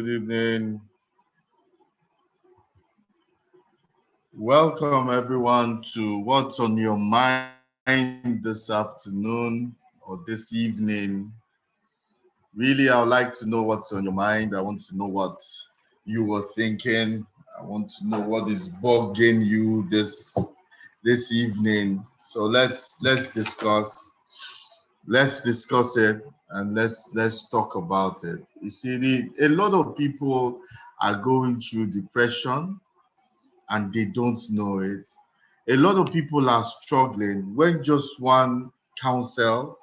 Good evening. Welcome everyone to What's on Your Mind this afternoon or this evening. Really, I would like to know what's on your mind. I want to know what you were thinking. I want to know what is bugging you this evening. So let's discuss. Let's discuss it and let's talk about it. You see, a lot of people are going through depression and they don't know it. A lot of people are struggling when just one counsel,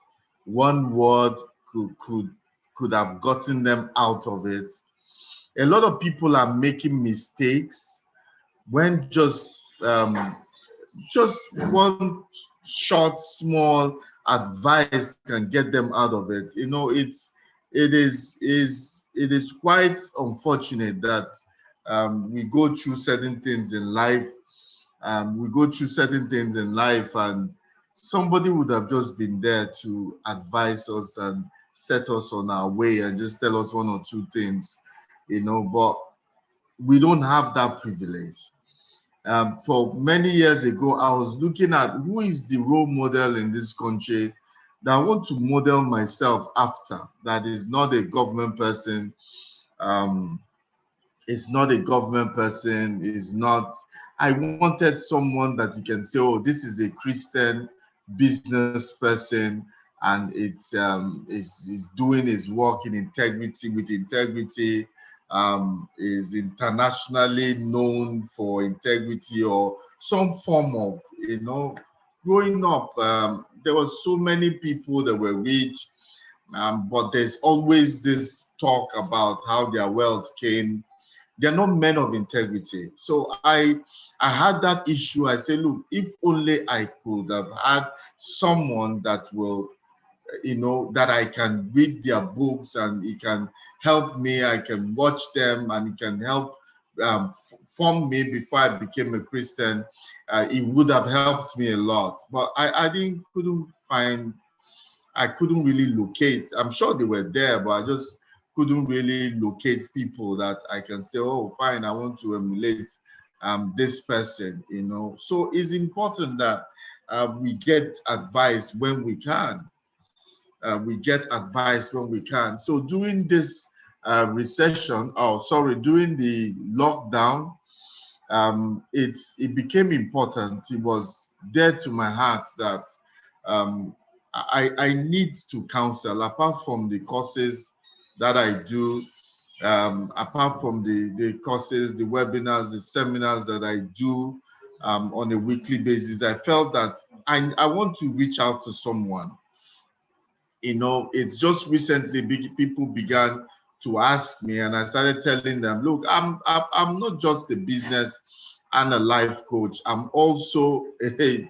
one word could have gotten them out of it. A lot of people are making mistakes when just one short small advice can get them out of it. You know, it is quite unfortunate that we go through certain things in life. We go through certain things in life, and somebody would have just been there to advise us and set us on our way and just tell us one or two things, you know. But we don't have that privilege. For many years ago, I was looking at who is the role model in this country that I want to model myself after. That is not a government person. Um, it's not a government person. It's not. I wanted someone that you can say, "Oh, this is a Christian business person, and is doing his work in integrity with integrity." Is internationally known for integrity or some form of, you know. Growing up, there were so many people that were rich, but there's always this talk about how their wealth came. They're not men of integrity. So I had that issue. I say, look, if only I could have had someone that will, you know, that I can read their books and it can help me. I can watch them and it can help form me before I became a Christian. It would have helped me a lot. But I didn't couldn't find. I couldn't really locate. I'm sure they were there, but I just couldn't really locate people that I can say, oh, fine, I want to emulate this person, you know. So it's important that we get advice when we can. We get advice when we can. So during this recession, oh, sorry, during the lockdown, it became important. It was dear to my heart that I need to counsel apart from the courses that I do, apart from the courses, the webinars, the seminars that I do on a weekly basis. I felt that I want to reach out to someone. You know, it's just recently people began to ask me, and I started telling them, look, I'm not just a business and a life coach. I'm also a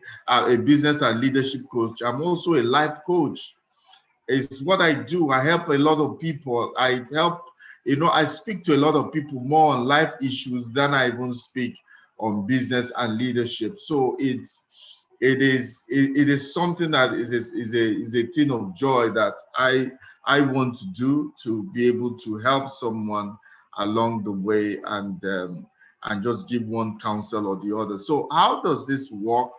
business and leadership coach. I'm also a life coach. It's what I do. I help a lot of people. I help, you know, I speak to a lot of people more on life issues than I even speak on business and leadership. So it is something that is a thing of joy that I want to do, to be able to help someone along the way and just give one counsel or the other. So how does this work?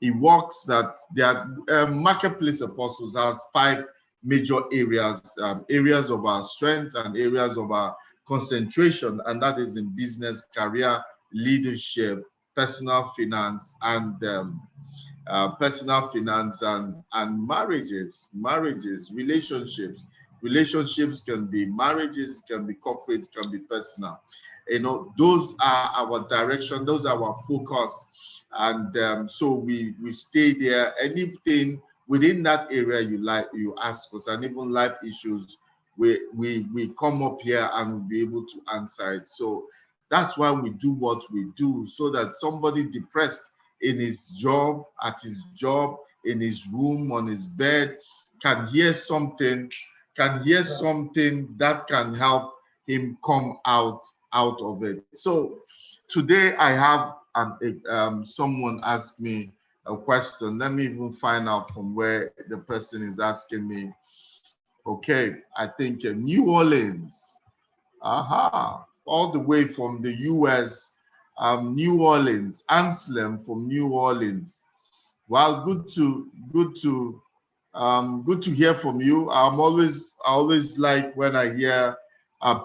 It works that their marketplace apostles has five major areas of our strength and areas of our concentration, and that is in business, career, leadership, personal finance, and marriages, relationships can be marriages, can be corporate, can be personal. You know, those are our direction, those are our focus, and so we stay there. Anything within that area you like, you ask us, and even life issues, we come up here and we'll be able to answer it. So that's why we do what we do, so that somebody depressed in his job, at his job, in his room, on his bed, can hear something, that can help him come out of it. So today I have someone ask me a question. Let me even find out from where the person is asking me. Okay, I think New Orleans. Aha, all the way from the US, New Orleans, Anselm from New Orleans. Well, good to hear from you. I always like when I hear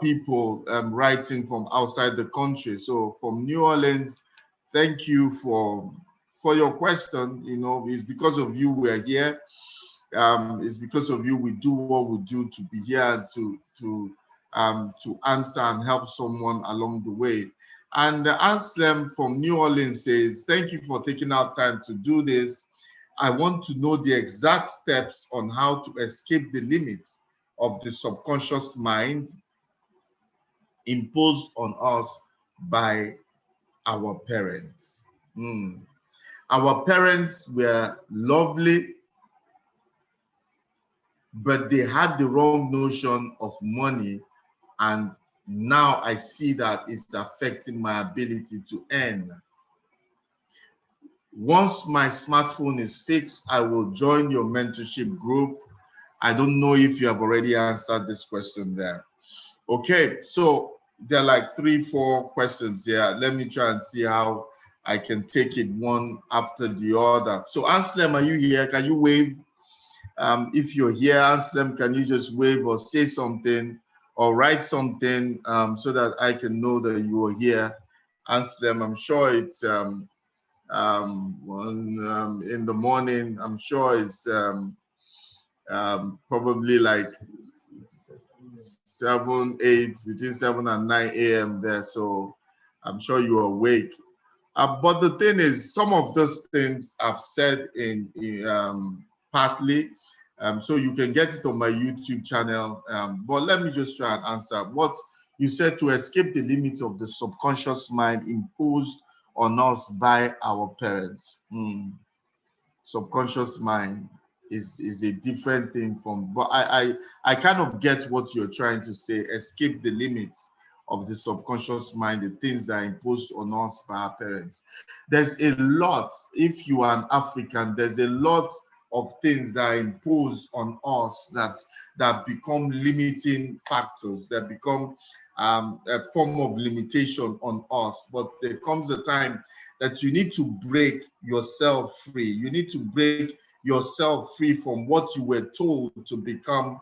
people writing from outside the country. So from New Orleans, thank you for your question. You know, it's because of you we're here. It's because of you we do what we do, to be here to answer and help someone along the way. And Anselm from New Orleans says, thank you for taking out time to do this. I want to know the exact steps on how to escape the limits of the subconscious mind imposed on us by our parents. Our parents were lovely, but they had the wrong notion of money, and now I see that it's affecting my ability to earn. Once my smartphone is fixed, I will join your mentorship group. I don't know if you have already answered this question there. Okay, so there are like 3-4 questions here. Let me try and see how I can take it one after the other. So Anselm, are you here? Can you wave? If you're here, Anselm, can you just wave or say something or write something so that I can know that you are here? Anselm, I'm sure it's in the morning. I'm sure it's probably like 7, 8, between 7 and 9 a.m. there. So I'm sure you're awake. But the thing is, some of those things I've said in partly, so you can get it on my YouTube channel. But let me just try and answer what you said: to escape the limits of the subconscious mind imposed on us by our parents. Subconscious mind is a different thing from, but I kind of get what you're trying to say. Escape the limits of the subconscious mind, the things that are imposed on us by our parents. There's a lot, if you are an African, there's a lot of things that are imposed on us that become limiting factors, that become a form of limitation on us. But there comes a time that you need to break yourself free. You need to break yourself free from what you were told to become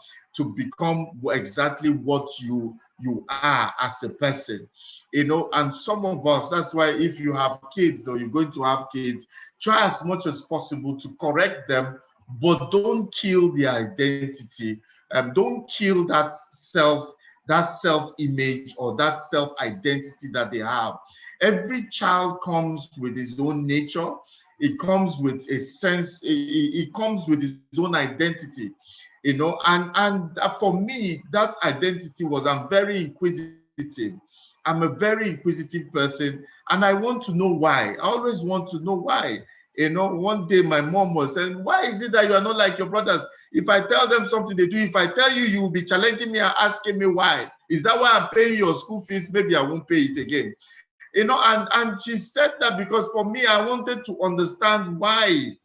exactly what you are as a person, you know. And some of us, that's why if you have kids or you're going to have kids, try as much as possible to correct them, but don't kill the identity, don't kill that self image or that self identity that they have. Every child comes with his own nature. It comes with a sense, it comes with his own identity, you know. And for me, that identity was, I'm very inquisitive. I'm a very inquisitive person, and I want to know why. I always want to know why. You know, one day my mom was saying, why is it that you are not like your brothers? If I tell them something they do, if I tell you, you will be challenging me and asking me why. Is that why I'm paying your school fees? Maybe I won't pay it again. You know, and she said that because for me, I wanted to understand why.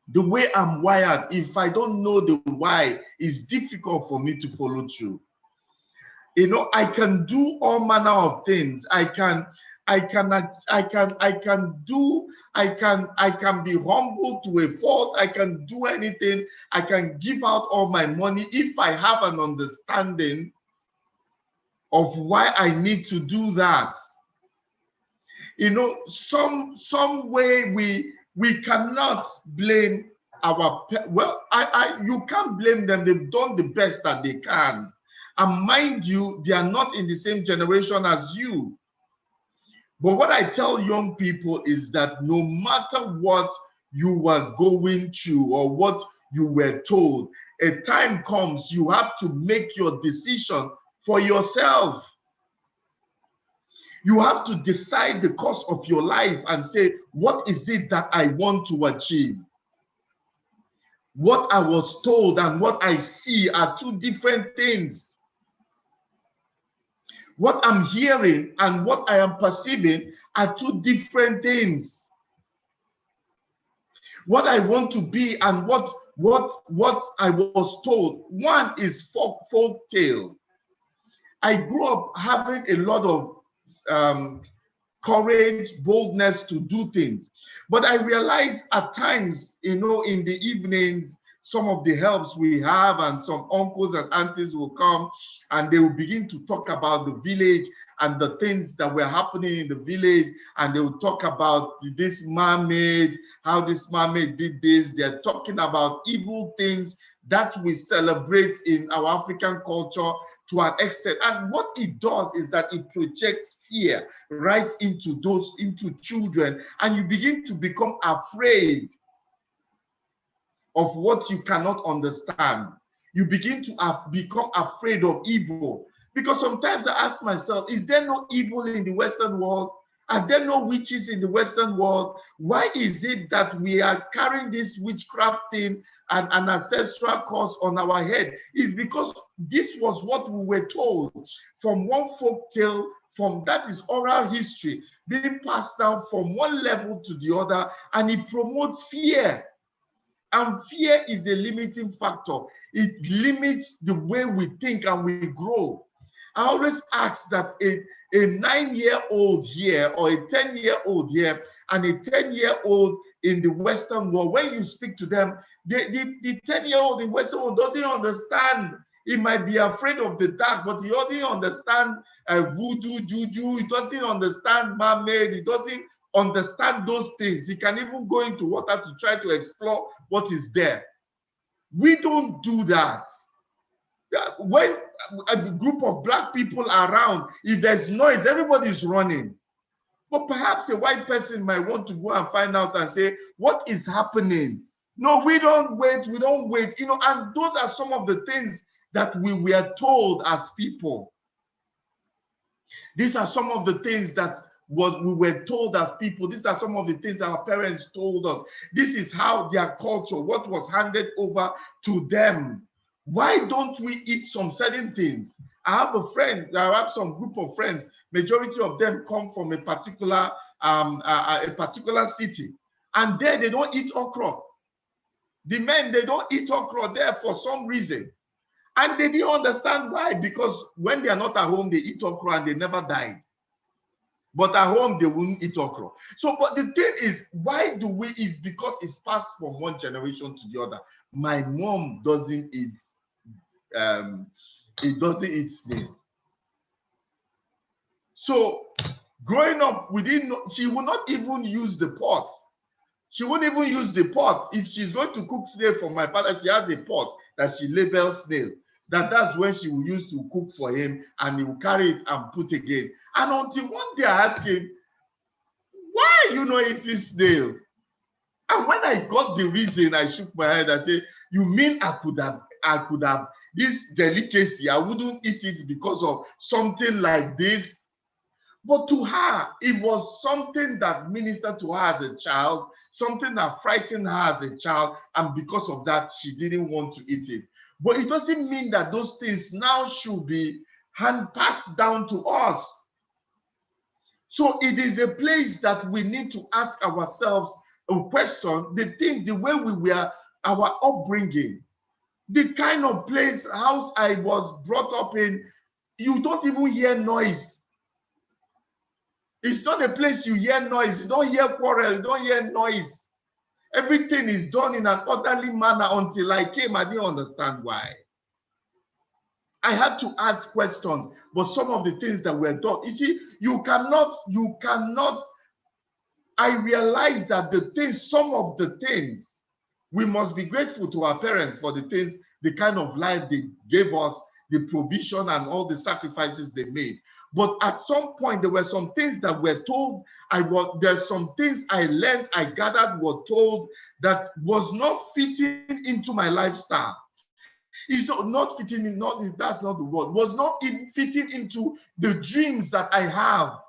The way I'm wired, if I don't know the why, it's difficult for me to follow through. You know, I can do all manner of things. I can be humble to a fault. I can do anything. I can give out all my money if I have an understanding of why I need to do that. You know, some way we cannot blame our, well, you can't blame them. They've done the best that they can. And mind you, they are not in the same generation as you. But what I tell young people is that no matter what you were going through or what you were told, a time comes you have to make your decision for yourself. You have to decide the course of your life and say, what is it that I want to achieve? What I was told and what I see are two different things. What I'm hearing and what I am perceiving are two different things. What I want to be and what I was told, one is folk tale, I grew up having a lot of courage, boldness to do things. But I realized at times, in the evenings, some of the helps we have and some uncles and aunties will come and they will begin to talk about the village and the things that were happening in the village. And they will talk about this mermaid, how this mermaid did this. They're talking about evil things that we celebrate in our African culture to an extent. And what it does is that it projects fear right into children, and you begin to become afraid of what you cannot understand. You begin to become afraid of evil. Because sometimes I ask myself, is there no evil in the Western world? Are there no witches in the Western world? Why is it that we are carrying this witchcraft thing and an ancestral curse on our head? It's because this was what we were told from one folk tale, that is oral history being passed down from one level to the other, and it promotes fear. And fear is a limiting factor. It limits the way we think and we grow. I always ask that a 9-year-old here or a 10-year-old here and a 10-year-old in the Western world, when you speak to them, the 10-year-old in Western world doesn't understand. He might be afraid of the dark, but he doesn't understand voodoo, juju. He doesn't understand mermaid. He doesn't understand those things. He can even go into water to try to explore what is there. We don't do that. When a group of black people are around, if there's noise, everybody's running. But perhaps a white person might want to go and find out and say, what is happening? No, we don't wait. We don't wait. And those are some of the things that we were told as people. These are some of the things that we were told as people. These are some of the things our parents told us. This is how their culture, what was handed over to them. Why don't we eat some certain things? I have some group of friends. Majority of them come from a particular city, and there they don't eat okra. The men, they don't eat okra there for some reason, and they didn't understand why. Because when they are not at home, they eat okra and they never died. But at home, they wouldn't eat okra. So, but the thing is, why do we? Is because it's passed from one generation to the other. My mom doesn't eat. It doesn't eat snail. So, growing up, we didn't know. She would not even use the pot. She wouldn't even use the pot. If she's going to cook snail for my father, she has a pot that she labels snail. That's when she will use to cook for him, and he will carry it and put again. And until one day I asked him, why are you not eating snail? And when I got the reason, I shook my head. I said, you mean I could have this delicacy? I wouldn't eat it because of something like this. But to her, it was something that ministered to her as a child, something that frightened her as a child, and because of that, she didn't want to eat it. But it doesn't mean that those things now should be passed down to us. So it is a place that we need to ask ourselves a question, the way we were, our upbringing, the kind of house I was brought up in, you don't even hear noise. It's not a place you hear noise. You don't hear quarrel. You don't hear noise. Everything is done in an orderly manner. Until I came, I didn't understand why. I had to ask questions, but some of the things that were done, you see, you cannot, I realized that some of the things, we must be grateful to our parents for the things, the kind of life they gave us, the provision and all the sacrifices they made. But at some point, there were some things that were told. There's some things I learned, I gathered, were told that was not fitting into my lifestyle. It's not fitting in, that's not the word, was not even fitting into the dreams that I have.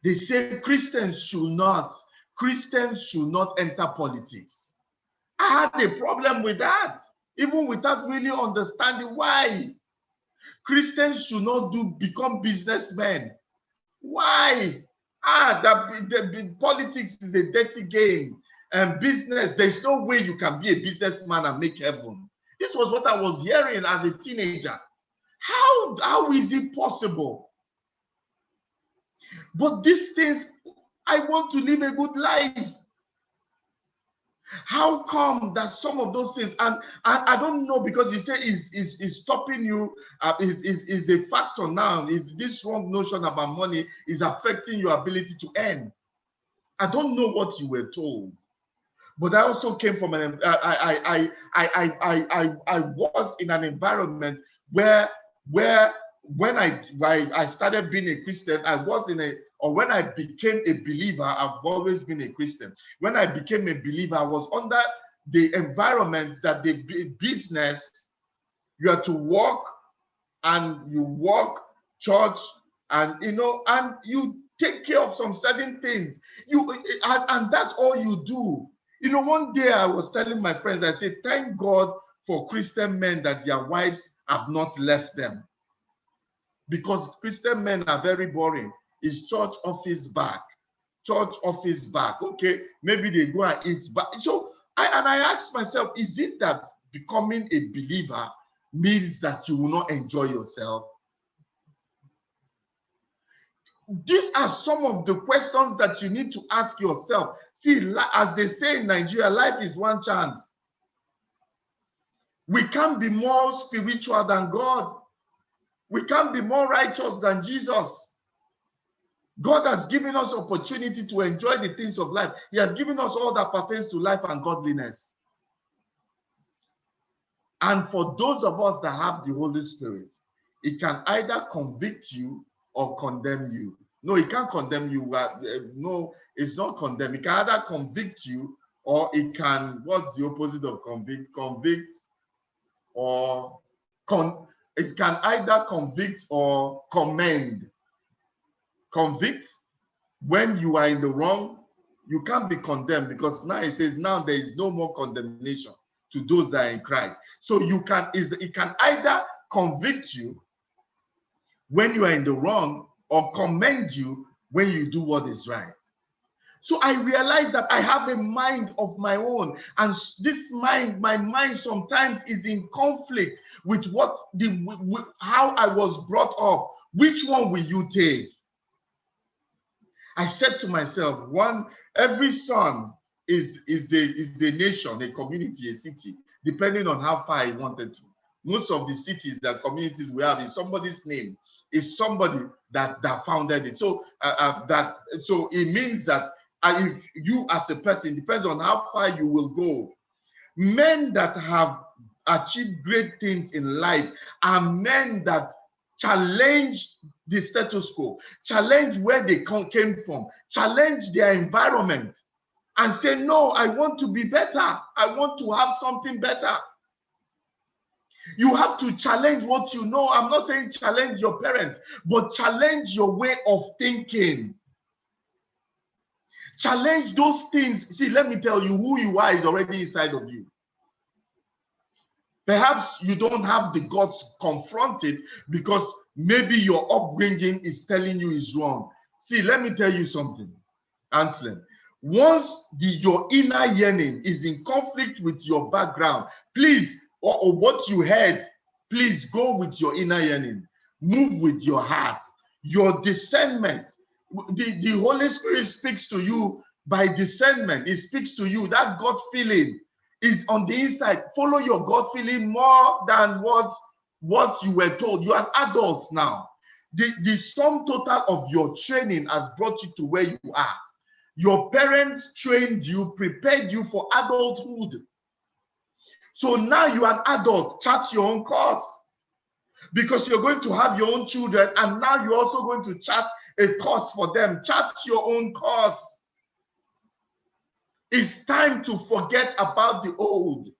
They say Christians should not enter politics. I had a problem with that, even without really understanding why. Christians should not become businessmen. Why? Politics is a dirty game. And business, there's no way you can be a businessman and make heaven. This was what I was hearing as a teenager. How is it possible? But these things, I want to live a good life. How come that some of those things, and I don't know, because you say is stopping you, is a factor now, is this wrong notion about money is affecting your ability to earn? I don't know what you were told, but I also came from an, I was in an environment where when I started being a Christian, I was in a, or when I became a believer, I've always been a Christian. When I became a believer, I was under the environment that the business, you have to work, and you work, church, and and you take care of some certain things. And that's all you do. One day I was telling my friends, I said, thank God for Christian men that their wives have not left them. Because Christian men are very boring. It's church, office, back. Church, office, back. Okay, maybe they go and eat back. So I asked myself, is it that becoming a believer means that you will not enjoy yourself? These are some of the questions that you need to ask yourself. See, as they say in Nigeria, life is one chance. We can't be more spiritual than God. We can't be more righteous than Jesus. God has given us opportunity to enjoy the things of life. He has given us all that pertains to life and godliness. And for those of us that have the Holy Spirit, it can either convict you or condemn you. No, it can't condemn you. No, it's not condemn. It can either convict you, or it can, what's the opposite of convict? Convict or it can either convict or commend. Convict, when you are in the wrong, you can't be condemned, because now it says, now there is no more condemnation to those that are in Christ. So it can either convict you when you are in the wrong, or commend you when you do what is right. So I realized that I have a mind of my own, and this mind, my mind sometimes is in conflict with how I was brought up. Which one will you take? I said to myself, every son is a nation, a community, a city, depending on how far he wanted to. Most of the cities and communities we have is somebody's name, is somebody that founded it. So so it means that if you as a person, depends on how far you will go. Men that have achieved great things in life are men that challenge the status quo, challenge where they came from, challenge their environment, and say, no, I want to be better. I want to have something better. You have to challenge what you know. I'm not saying challenge your parents, but challenge your way of thinking. Challenge those things. See, let me tell you, who you are is already inside of you. Perhaps you don't have the guts to confront it because maybe your upbringing is telling you is wrong. See, let me tell you something, Anselm. Once your inner yearning is in conflict with your background, please, or what you heard, please go with your inner yearning. Move with your heart, your discernment. The Holy Spirit speaks to you by discernment. It speaks to you. That gut feeling is on the inside. Follow your gut feeling more than what you were told. You are adults now. The sum total of your training has brought you to where you are. Your parents trained you, prepared you for adulthood. So now you are an adult. Chart your own course, because you're going to have your own children, and now you're also going to chart a course for them. Chart your own course. It's time to forget about the old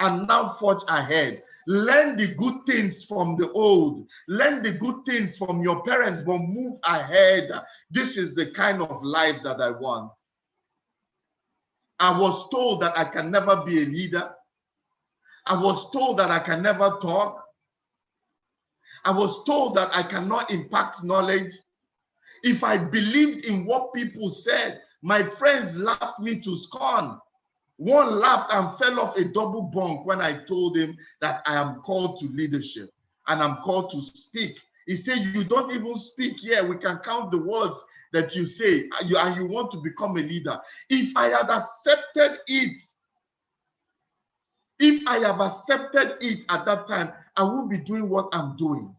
and now forge ahead. Learn the good things from the old. Learn the good things from your parents, but move ahead. This is the kind of life that I want. I was told that I can never be a leader. I was told that I can never talk. I was told that I cannot impact knowledge. If I believed in what people said, my friends laughed me to scorn. One laughed and fell off a double bunk when I told him that I am called to leadership. and I'm called to speak. He said, you don't even speak here. We can count the words that you say, and you want to become a leader. If I had accepted it, if I have accepted it at that time, I won't be doing what I'm doing.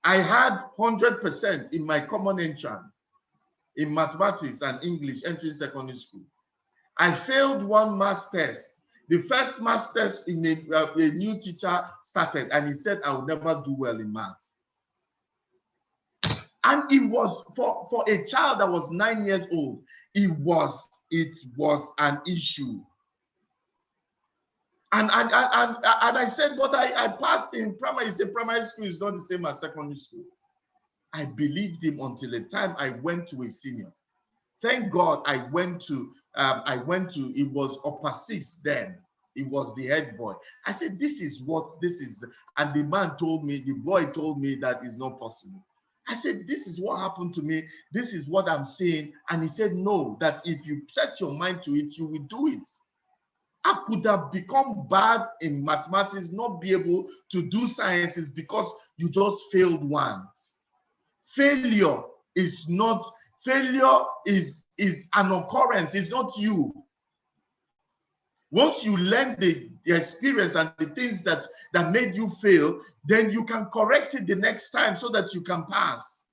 I had 100% in my common entrance in mathematics and English entering secondary school. I failed one maths test. The first maths test in a new teacher started, and he said I would never do well in maths. And it was for a child that was 9 years old, it was an issue. And I said, but I passed in primary. He said primary school is not the same as secondary school. I believed him until the time I went to a senior. Thank God I went to, it was upper 6 then. It was the head boy. I said, this is what this is. And the man told me, the boy told me that is not possible. I said, this is what happened to me. This is what I'm saying. And he said, no, that if you set your mind to it, you will do it. I could have become bad in mathematics, not be able to do sciences because you just failed once. Failure is an occurrence. It's not you. Once you learn the experience and the things that made you fail, then you can correct it the next time so that you can pass.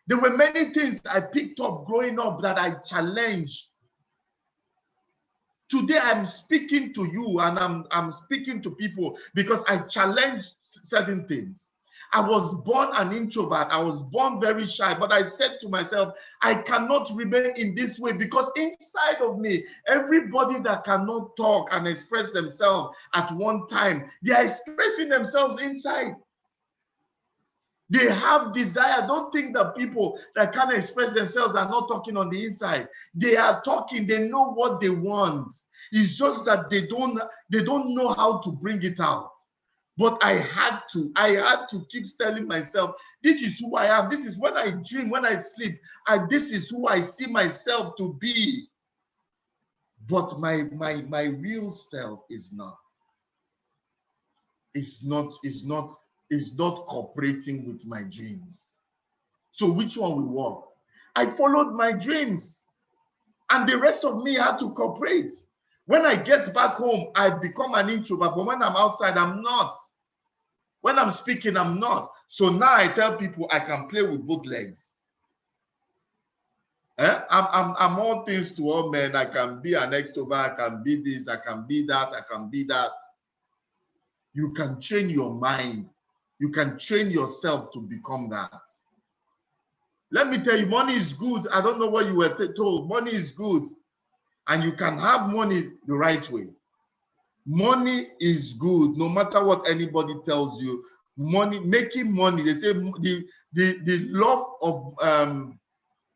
There were many things I picked up growing up that I challenged. Today I'm speaking to you, and I'm speaking to people because I challenge certain things. I was born an introvert. I was born very shy, but I said to myself, I cannot remain in this way because inside of me, everybody that cannot talk and express themselves at one time, they are expressing themselves inside. They have desire. Don't think that people that can't express themselves are not talking on the inside. They are talking. They know what they want. It's just that they don't know how to bring it out. But I had to keep telling myself, this is who I am. This is when I dream, when I sleep, and this is who I see myself to be. But my real self is not. It's not cooperating with my dreams. So which one will work? I followed my dreams, and the rest of me had to cooperate. When I get back home, I become an introvert, but when I'm outside, I'm not. When I'm speaking, I'm not. So now I tell people I can play with both legs. I'm all things to all men. I can be an extrovert, I can be this, I can be that, I can be that. You can train your mind. You can train yourself to become that. Let me tell you, money is good. I don't know what you were told. Money is good. And you can have money the right way. Money is good, no matter what anybody tells you. Money, making money, they say the love of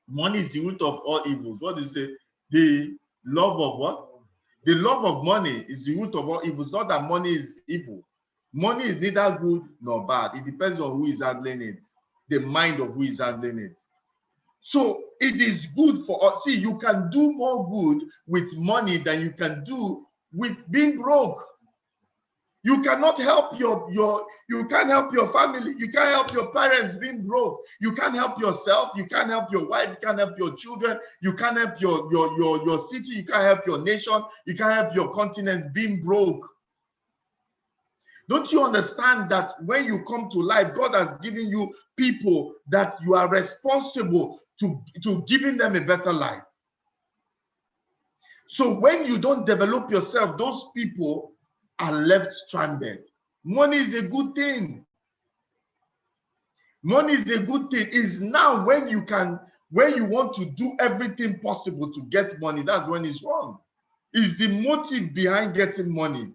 money is the root of all evils. What do you say? The love of what? The love of money is the root of all evils. Not that money is evil. Money is neither good nor bad. It depends on who is handling it, the mind of who is handling it. So it is good for us. See, you can do more good with money than you can do with being broke. You cannot help you can't help your family, you can't help your parents being broke, you can't help yourself, you can't help your wife, you can't help your children, you can't help your city, you can't help your nation, you can't help your continent being broke. Don't you understand that when you come to life, God has given you people that you are responsible to giving them a better life? So when you don't develop yourself, those people are left stranded. Money is a good thing. Money is a good thing. It's now when you want to do everything possible to get money, that's when it's wrong. It's the motive behind getting money.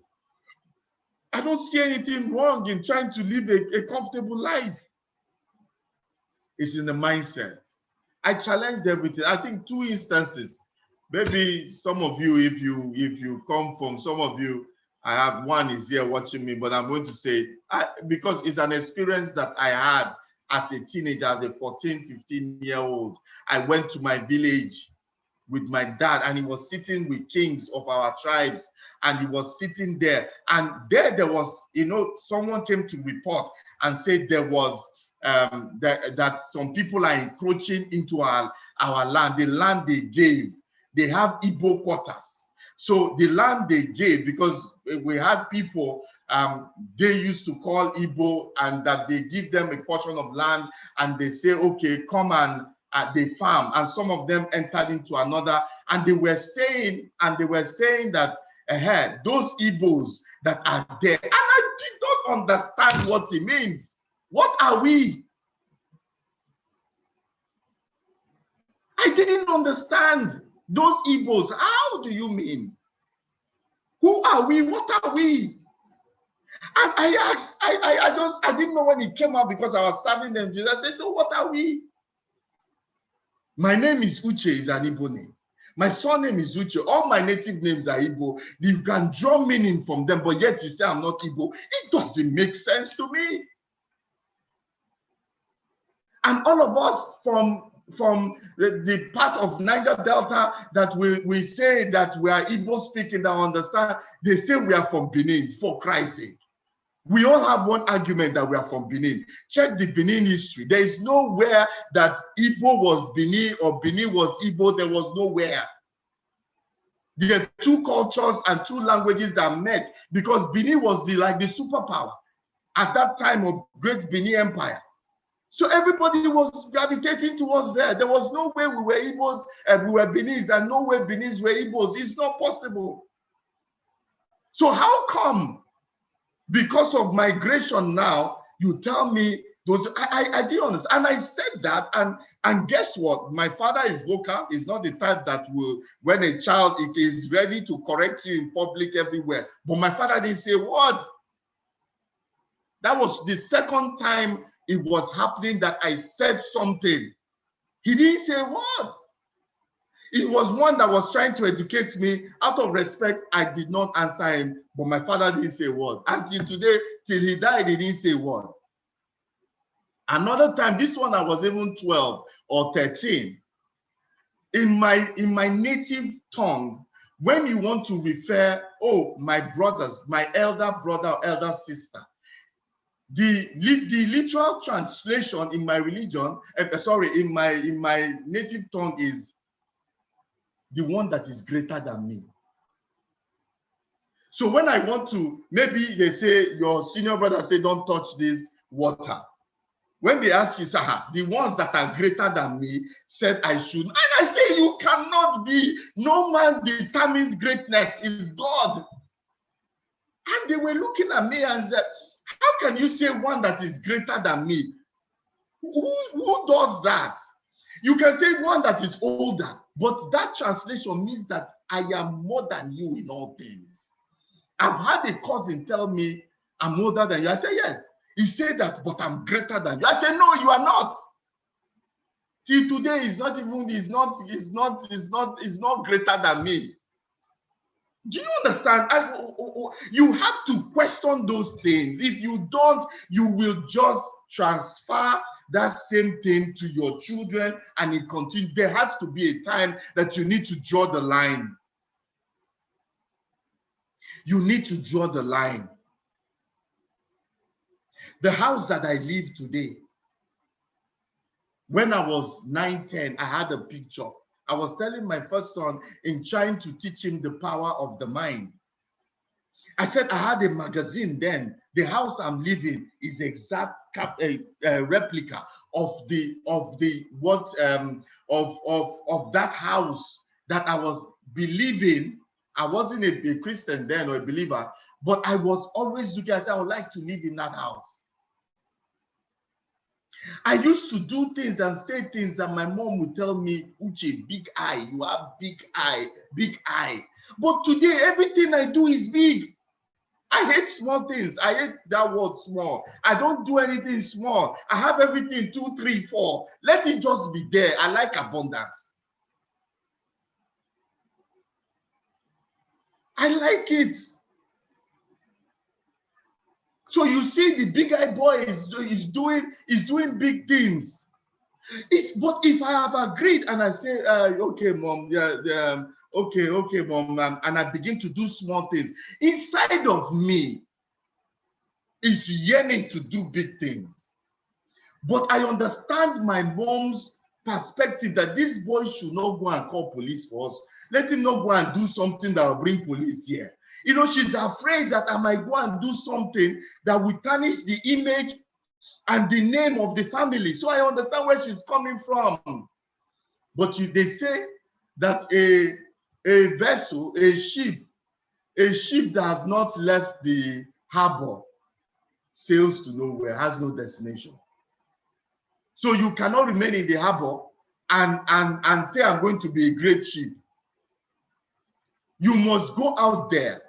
I don't see anything wrong in trying to live a comfortable life. It's in the mindset. I challenged everything. I think 2 instances. Maybe some of you, if you come from, some of you, I have one is here watching me, but I'm going to say, because it's an experience that I had as a teenager, as a 14, 15-year-old. I went to my village with my dad, and he was sitting with kings of our tribes, and he was sitting there, and there was, someone came to report and said there was that some people are encroaching into our land, the land they gave. They have Igbo quarters. So the land they gave, because we had people they used to call Igbo, and that they give them a portion of land and they say, okay, come and they farm, and some of them entered into another, and they were saying that those Igbos that are there, and I did not understand what it means. What are we? I didn't understand. Those Igbos, how do you mean? Who are we? What are we? And I asked, I didn't know when it came out, because I was serving them. I said, so what are we? My name is Uche, is an Igbo name. My surname is Uche. All my native names are Igbo. You can draw meaning from them, but yet you say I'm not Igbo. It doesn't make sense to me. And all of us from the part of Niger Delta that we say that we are Igbo speaking, that understand, they say we are from Benin, for Christ's sake. We all have one argument that we are from Benin. Check the Benin history. There is nowhere that Igbo was Benin or Benin was Igbo. There was nowhere. There are two cultures and two languages that met, because Benin was like the superpower at that time of Great Benin Empire. So everybody was gravitating towards there. There was no way we were Igbos and we were Benis, and no way Benis were Igbos. It's not possible. So how come, because of migration now, you tell me those? I didn't understand. And I said that, and guess what? My father is vocal. He's not the type that will, when a child it is ready to correct you in public everywhere. But my father didn't say a word. That was the second time it was happening that I said something. He didn't say a word. It was one that was trying to educate me. Out of respect, I did not answer him, but my father didn't say a word. Until today, till he died, he didn't say a word. Another time, this one I was even 12 or 13. In my native tongue, when you want to refer, oh, my brothers, my elder brother or elder sister, the literal translation in my religion, in my native tongue, is the one that is greater than me. So when I want to, maybe they say, your senior brother say, don't touch this water. When they ask you, sir, the ones that are greater than me said I should. And I say, you cannot be. No man determines greatness, is God. And they were looking at me and said, how can you say one that is greater than me? Who does that? You can say one that is older, but that translation means that I am more than you in all things. I've had a cousin tell me I'm older than you. I say, yes. He said that, but I'm greater than you. I say, no, you are not. Till today, he's not greater than me. Do you understand? You have to question those things. If you don't, you will just transfer that same thing to your children, and it continues. There has to be a time that you need to draw the line. You need to draw the line. The house that I live today, when I was 9, 10, I had a picture. I was telling my first son, in trying to teach him the power of the mind, I said I had a magazine then. The house I'm living is exact replica of that house that I was believing. I wasn't a Christian then or a believer, but I was always looking. I said I would like to live in that house. I used to do things and say things, and my mom would tell me, Uche, big eye, you have big eye, big eye. But today, everything I do is big. I hate small things. I hate that word small. I don't do anything small. I have everything 2, 3, 4. Let it just be there. I like abundance. I like it. So you see, the big eye boy is doing big things. But if I have agreed and I say, okay, mom, okay, mom, and I begin to do small things, inside of me is yearning to do big things. But I understand my mom's perspective that this boy should not go and call police for us. Let him not go and do something that will bring police here. You know, she's afraid that I might go and do something that will tarnish the image and the name of the family. So I understand where she's coming from. But they say that a vessel, a ship that has not left the harbor sails to nowhere, has no destination. So you cannot remain in the harbor and say, I'm going to be a great ship. You must go out there.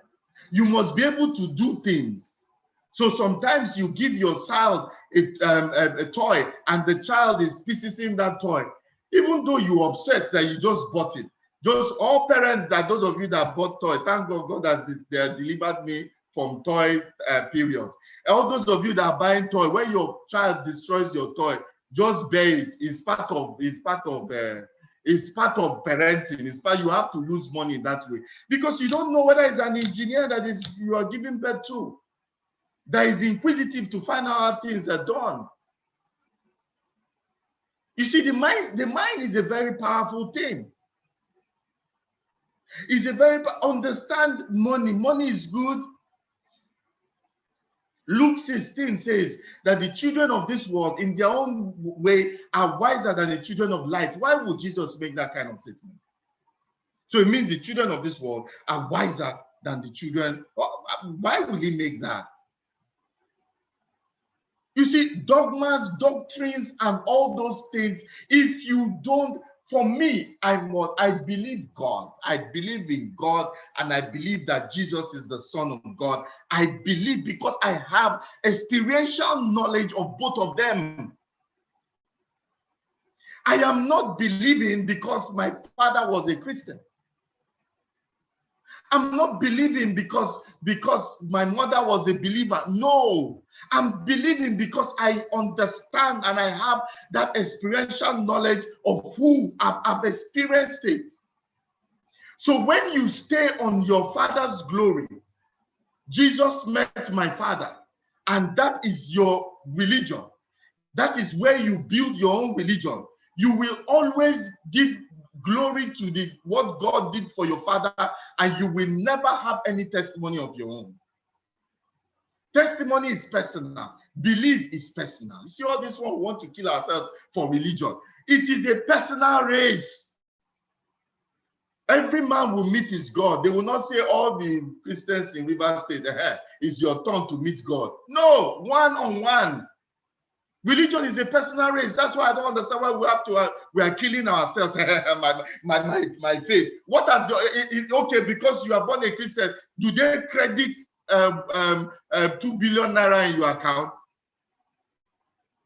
You must be able to do things. So sometimes you give your child a toy and the child is pieces that toy. Even though you're upset that you just bought it. Just all parents, that those of you that bought toy, thank God has delivered me from toy period. All those of you that are buying toy, when your child destroys your toy, just bear it. It's part of parenting. You have to lose money in that way because you don't know whether it's an engineer that you are giving birth to that is inquisitive to find out how things are done. You see, the mind is a very powerful thing. It's a very understand money. Money is good. Luke 16 says that the children of this world in their own way are wiser than the children of light. Why would Jesus make that kind of statement? So it means the children of this world are wiser than the children. Why would he make that? You see, dogmas, doctrines, and all those things, if you don't, for me, I believe God. I believe in God, and I believe that Jesus is the Son of God. I believe because I have experiential knowledge of both of them. I am not believing because my father was a Christian. I'm not believing because my mother was a believer. No, I'm believing because I understand and I have that experiential knowledge of who I've experienced it. So when you stay on your father's glory, Jesus met my father, and that is your religion. That is where you build your own religion. You will always give glory to what God did for your father, and you will never have any testimony of your own. Testimony is personal. Belief is personal. You see all this one, we want to kill ourselves for religion. It is a personal race. Every man will meet his God. They will not say all the Christians in Rivers State, it's your turn to meet God. No, one-on-one. Religion is a personal race. That's why I don't understand why we are killing ourselves. my faith. What has okay, because you are born a Christian, do they credit 2 billion naira in your account?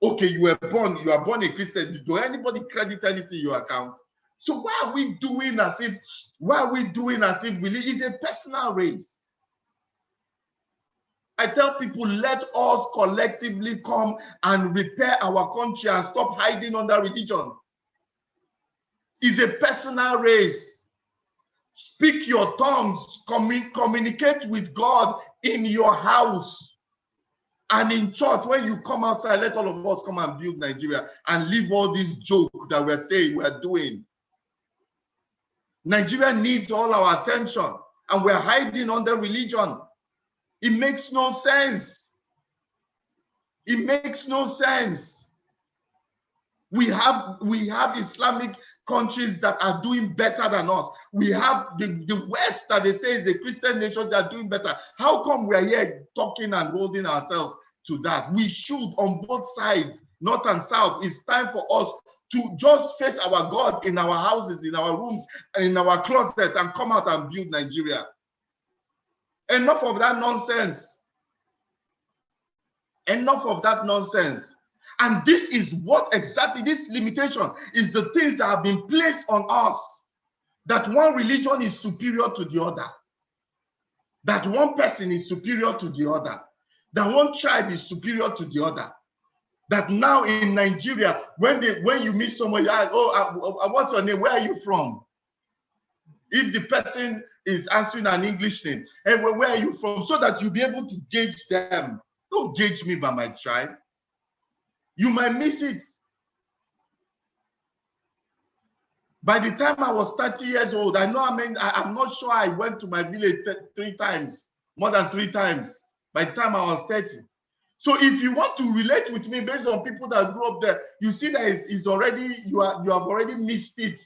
Okay, you are born a Christian. Do anybody credit anything in your account? So why are we doing as if religion is a personal race? I tell people, let us collectively come and repair our country and stop hiding under religion. It's a personal race. Speak your tongues, communicate with God in your house and in church. When you come outside, let all of us come and build Nigeria and leave all these jokes that we're saying we're doing. Nigeria needs all our attention, and we're hiding under religion. It makes no sense. It makes no sense. We have Islamic countries that are doing better than us. We have the West that they say is a Christian nation that are doing better. How come we are here talking and holding ourselves to that? We should, on both sides, north and south. It's time for us to just face our God in our houses, in our rooms, and in our closets, and come out and build Nigeria. Enough of that nonsense. Enough of that nonsense. And this is what exactly, this limitation is the things that have been placed on us, that one religion is superior to the other, that one person is superior to the other, that one tribe is superior to the other, That now in Nigeria, when you meet somebody, what's your name? Where are you from? If the person is answering an English name, and where are you from? So that you'll be able to gauge them. Don't gauge me by my tribe. You might miss it. By the time I was 30 years old, I'm not sure I went to my village 3 times, more than 3 times, by the time I was 30. So if you want to relate with me based on people that grew up there, you see that you have already missed it.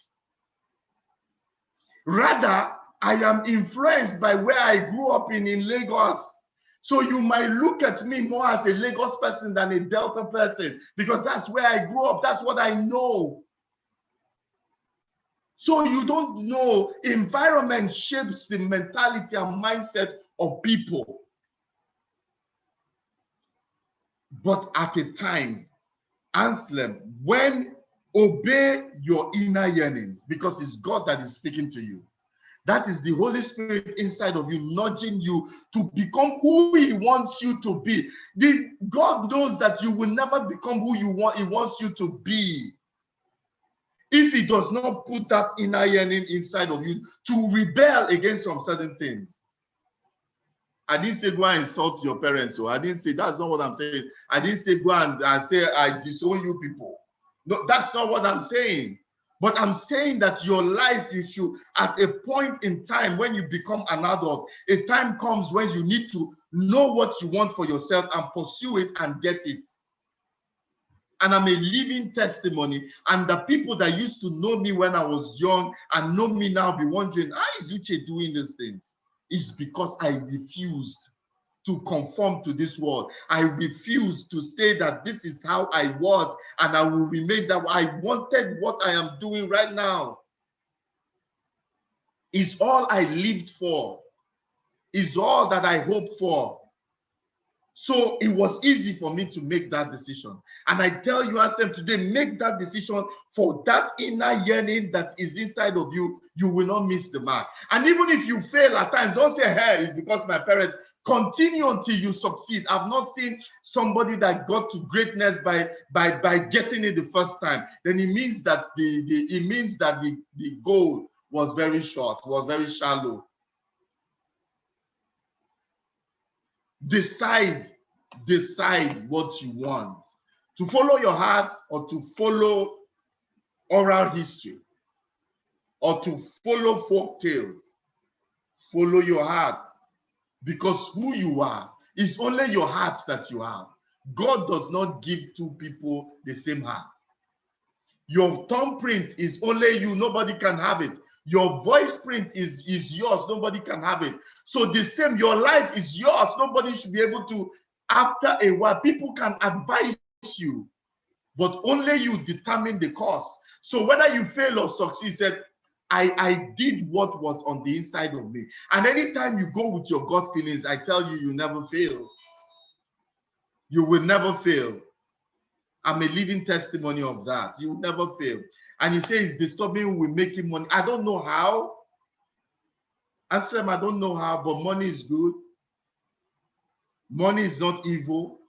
Rather, I am influenced by where I grew up in Lagos. So you might look at me more as a Lagos person than a Delta person, because that's where I grew up. That's what I know. So you don't know, environment shapes the mentality and mindset of people. But at a time, Anselm, when obey your inner yearnings, because it's God that is speaking to you. That is the Holy Spirit inside of you, nudging you to become who He wants you to be. God knows that you will never become who He wants you to be if He does not put that inner yearning inside of you to rebel against some certain things. I didn't say go and insult your parents. So I didn't say, that's not what I'm saying. I didn't say go and say I disown you people. No, that's not what I'm saying. But I'm saying that your life, you should, at a point in time when you become an adult, a time comes when you need to know what you want for yourself and pursue it and get it. And I'm a living testimony. And the people that used to know me when I was young and know me now be wondering, how is Uche doing these things? It's because I refused to conform to this world. I refused to say that this is how I was and I will remain that way. I wanted what I am doing right now. It's all I lived for. It's all that I hoped for. So it was easy for me to make that decision. And I tell you, Anselm, today, make that decision for that inner yearning that is inside of you. You will not miss the mark. And even if you fail at times, don't say, hey, it's because my parents. Continue until you succeed. I've not seen somebody that got to greatness by getting it the first time. Then it means that the goal was very short, was very shallow. Decide what you want. To follow your heart or to follow oral history or to follow folk tales. Follow your heart. Because who you are is only your heart that you have. God does not give two people the same heart. Your thumbprint is only you. Nobody can have it. Your voice print is yours. Nobody can have it. So the same, your life is yours. Nobody should be able to, after a while, people can advise you, but only you determine the course. So whether you fail or succeed, said, I did what was on the inside of me. And anytime you go with your gut feelings, I tell you, you never fail. You will never fail. I'm a living testimony of that. You will never fail. And you say it's disturbing, we're making money. I don't know how. Anselm, I don't know how, but money is good. Money is not evil.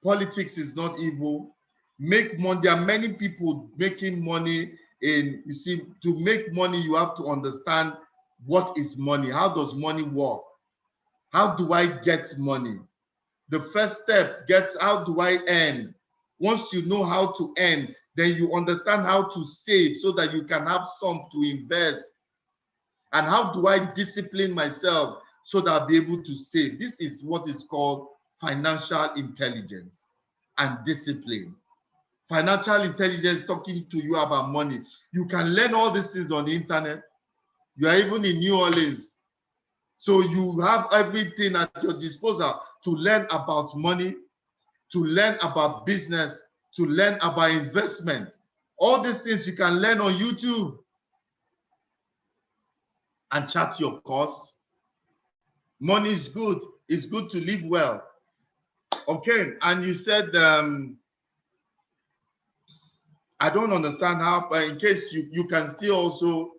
Politics is not evil. Make money. There are many people making money. You see, to make money, you have to understand what is money. How does money work? How do I get money? The first step gets, how do I earn? Once you know how to earn, then you understand how to save so that you can have some to invest. And how do I discipline myself so that I'll be able to save? This is what is called financial intelligence and discipline. Financial intelligence talking to you about money. You can learn all these things on the internet. You are even in New Orleans. So you have everything at your disposal to learn about money, to learn about business, to learn about investment. All these things you can learn on YouTube and chart your course. Money is good. It's good to live well. Okay, and you said, I don't understand how, but in case you can still also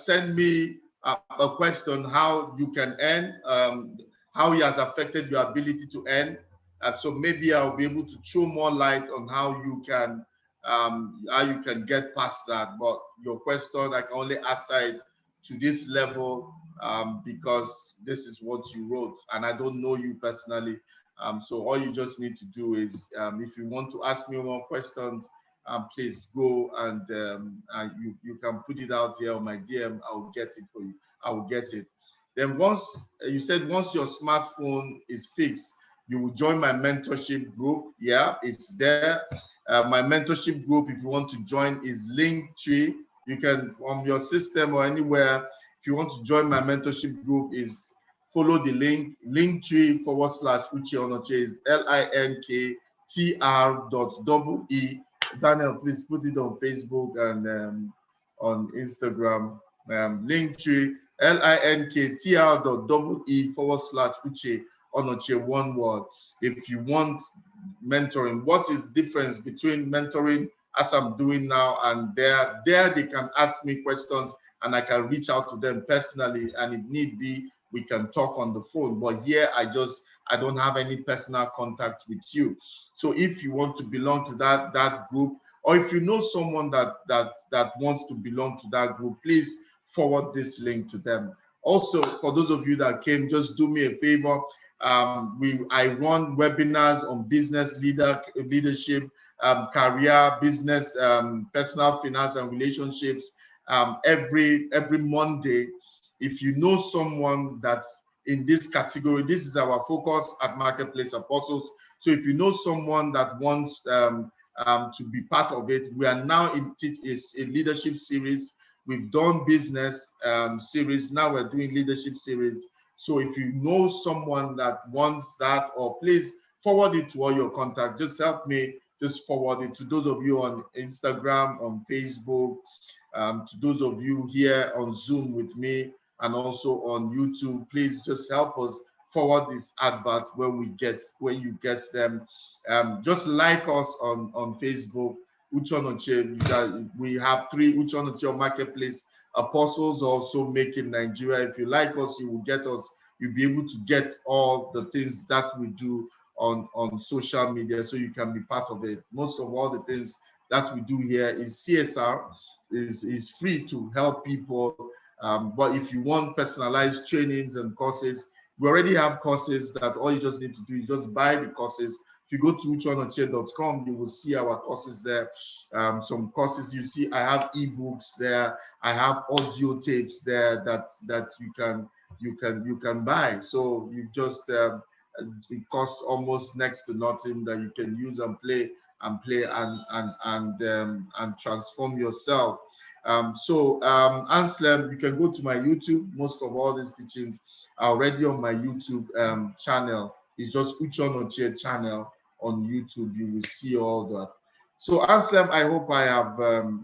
send me a question how you can earn, how it has affected your ability to earn. So maybe I'll be able to throw more light on how you can get past that. But your question, I can only answer it to this level, because this is what you wrote, and I don't know you personally. So all you just need to do is, if you want to ask me more questions, please go and you can put it out here on my DM. I will get it for you. I will get it. Then once you said once your smartphone is fixed, you will join my mentorship group. Yeah, it's there. My mentorship group, if you want to join, is Linktree. You can, on your system or anywhere, if you want to join my mentorship group, is follow the link, Linktree / Uche Onoche, is linktr.ee. Daniel, please put it on Facebook and on Instagram. Linktree, linktr.ee / Uche Onoche, one word. If you want mentoring, what is the difference between mentoring as I'm doing now and there they can ask me questions and I can reach out to them personally, and if need be, we can talk on the phone. But here I don't have any personal contact with you. So if you want to belong to that group, or if you know someone that wants to belong to that group, please forward this link to them. Also, for those of you that came, just do me a favor. I run webinars on business leadership, career, business, personal finance and relationships, every Monday. If you know someone that's in this category, this is our focus at Marketplace Apostles. So if you know someone that wants to be part of it, we are now in a leadership series. We've done business series. Now we're doing leadership series. So if you know someone that wants that, or please forward it to all your contacts. Just help me just forward it to those of you on Instagram, on Facebook, to those of you here on Zoom with me, and also on YouTube. Please just help us forward this advert when you get them. Just like us on Facebook, Uche Onoche. We have 3 Uche Onoche Marketplace Apostles also making Nigeria. If you like us, you will get us. You'll be able to get all the things that we do on social media, so you can be part of it. Most of all the things that we do here is CSR, is free to help people. But if you want personalized trainings and courses, we already have courses that all you just need to do is just buy the courses. If you go to ucheonoche.com, you will see our courses there. Some courses you see, I have ebooks there. I have audio tapes there that you can buy. So you just it costs almost next to nothing that you can use and play and transform yourself. Anselm, you can go to my YouTube. Most of all these teachings are already on my YouTube channel. It's just Uche Onoche channel on YouTube. You will see all that. So Anselm, I hope I have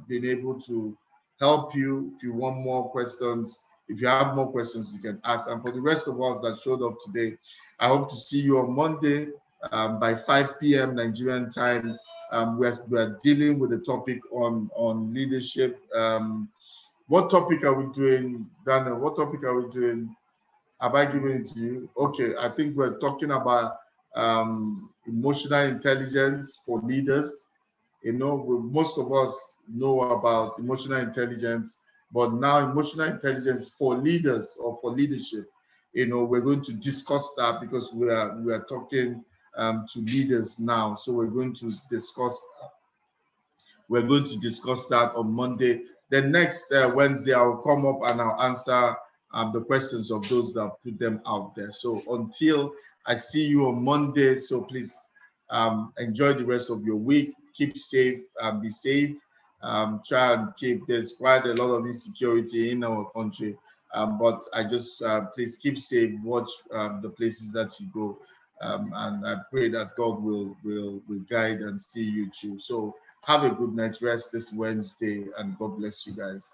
been able to help you. If you want more questions, if you have more questions, you can ask. And for the rest of us that showed up today, I hope to see you on Monday by 5 p.m. Nigerian time. We're dealing with the topic on leadership. What topic are we doing, Daniel? What topic are we doing? Have I given it to you? Okay, I think we're talking about emotional intelligence for leaders. You know, most of us know about emotional intelligence, but now emotional intelligence for leaders or for leadership, you know, we're going to discuss that because we are talking to leaders now. So we're going to discuss that on Monday. Then next Wednesday, I'll come up and I'll answer the questions of those that put them out there. So until I see you on Monday, so please enjoy the rest of your week. Keep safe and be safe. Try and keep, there's quite a lot of insecurity in our country. But I just please keep safe, watch the places that you go. And I pray that God will guide and see you through. So have a good night rest this Wednesday, and God bless you guys.